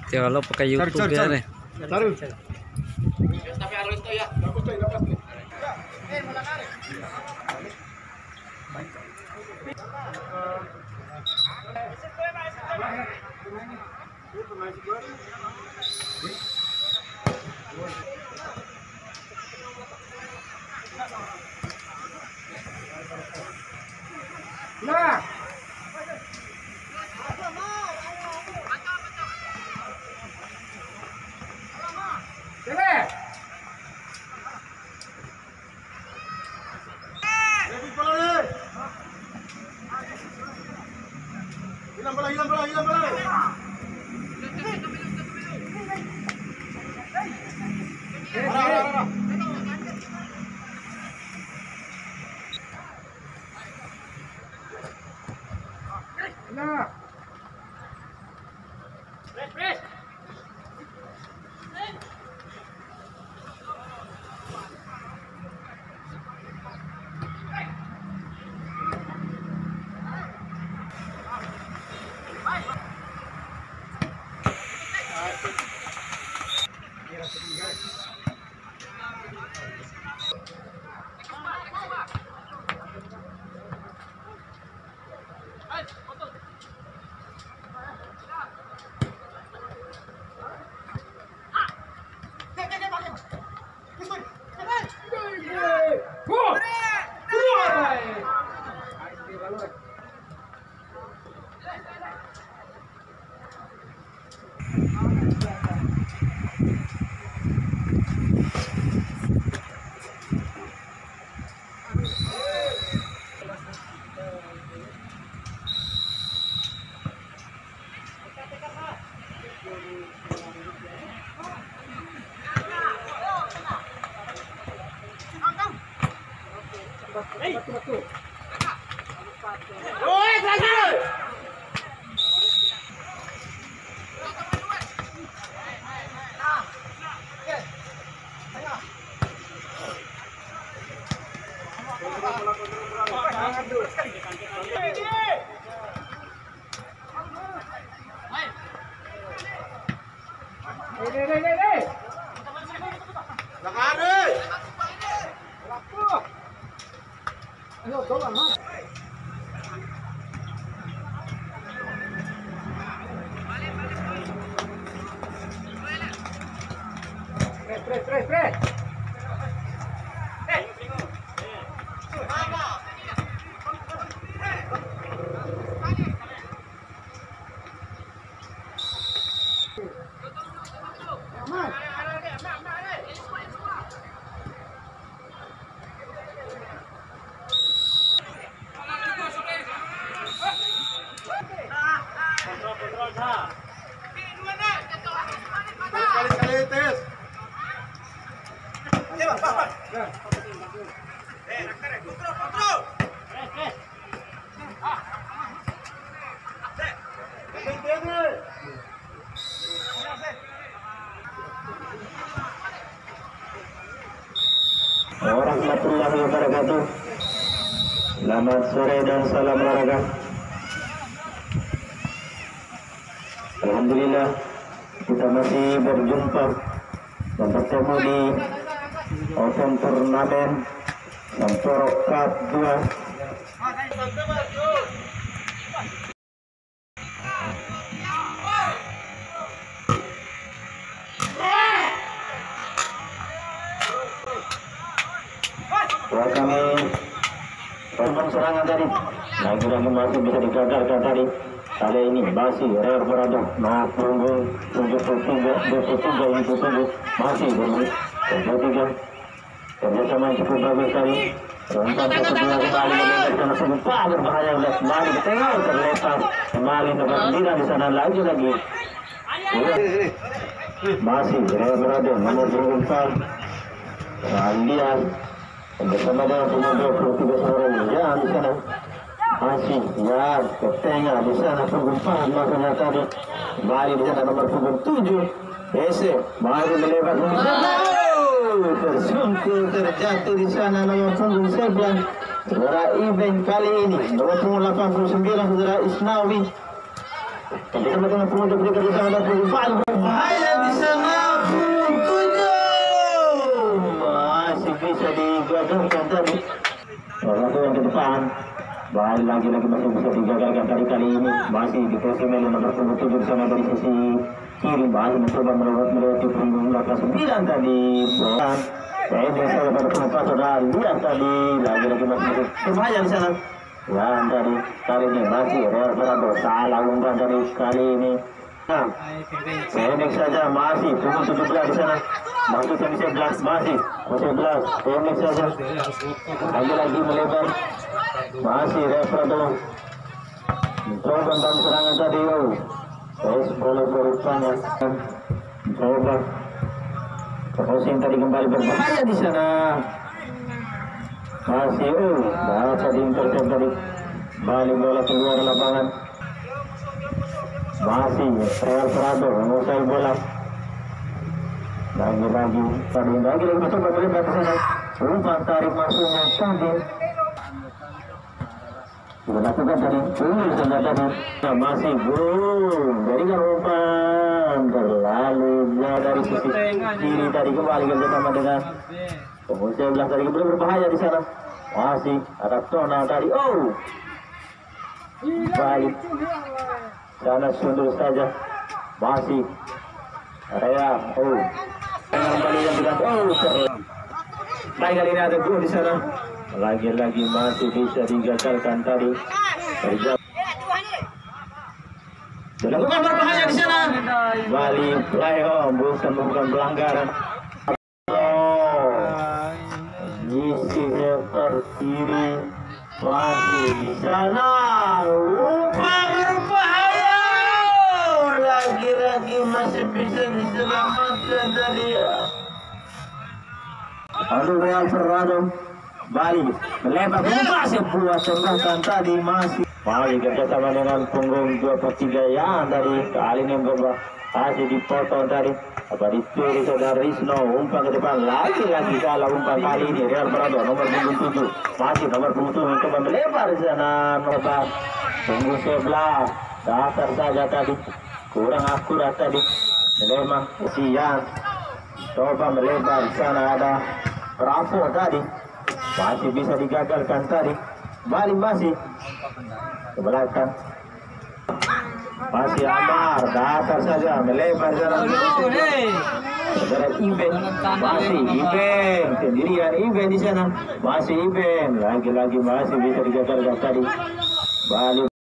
Kalau pakai YouTube ya nih. Nah. Hilang bola. Nah. Tres. Sekali-sekali tes. Warahmatullahi wabarakatuh. Selamat sore dan salam olahraga. Alhamdulillah kita masih berjumpa dan bertemu di Open Turnamen Samporo Cup 2. Kami serangan dari Lagi-lagi masih bisa digagalkan tadi. Kali ini masih Real Berado punggung 73 masih bermain 23 kerjasama yang cukup bagus tadi. Umpan satu dua kembali menembakkan sebuah berbahaya oleh kembali ke tengah terlepas kembali nomor 9 di sana lagi. Masih Real Berado nomor 24 Alian bersama dengan pemain 23 orang yang di sana. Masih ya ke tengah di sana pengumpahan makanya tadi kembali di sana nomor 7 Ese baru melewat tersungkur terjatuh di sana nomor punggung 11 saudara event kali ini nomor punggung 89 saudara Isnawi bersama dengan punggung 23 di sana nomor punggung 4 bahaya di sana punggung 7 masih bisa digagalkan tadi waktu yang ke depan. Bahaya lagi-lagi masih bisa digagalkan kali ini masih di posisi nomor 7 sama dari sisi kiri masih mencoba melewati punggung 9 tadi saya biasa pada pengupas saudara lihat tadi lagi-lagi masih berbahaya di sana ya tadi kali ini masih Real Berado salah umpan tadi kali ini. Nah, pendek saja masih punggung 17 di sana masuk yang 11 masih 11 pendek saja lagi-lagi melebar masih Real Berado mencoba dalam serangan tadi boleh berupanya mencoba Hosing tadi kembali berbahaya di sana masih bahasa di intercept tadi balik bola keluar lapangan masih Real Berado menguasai bola lagi-lagi tadi lagi mencoba melebar ke sana umpan tarik masuknya tadi sudah lakukan tadi sudah tadi masih berikan umpan terlalu jauh dari sisi kiri tadi kembali kerjasama dengan punggung 11 tadi belum berbahaya di sana masih ada Tona tadi balik sana sundul saja masih Rea kembali yang tidak baik kali ini ada gol di sana lagi-lagi masih bisa digagalkan tadi dilakukan berbahaya di sana balik play bukan pelanggaran isi kiri masih di sana umpan berbahaya lagi-lagi masih bisa diselamatkan tadi Real Berado balik melebar sebuah tembakan tadi masih kerjasama dengan punggung 23 yang tadi kali ini masih dipotong tadi dicuri saudara Risno umpan ke depan lagi-lagi kalah umpan kali ini Real Berado nomor punggung 7 masih nomor punggung 7 mencoba melebar di sana nomor punggung 11 dasar saja tadi kurang akurat tadi memang siang coba melebar di sana ada Bravo tadi masih bisa digagalkan tadi balik masih ke belakang masih Amar datar saja melebar jalan event masih event sendirian event di sana masih event lagi-lagi masih bisa digagalkan tadi balik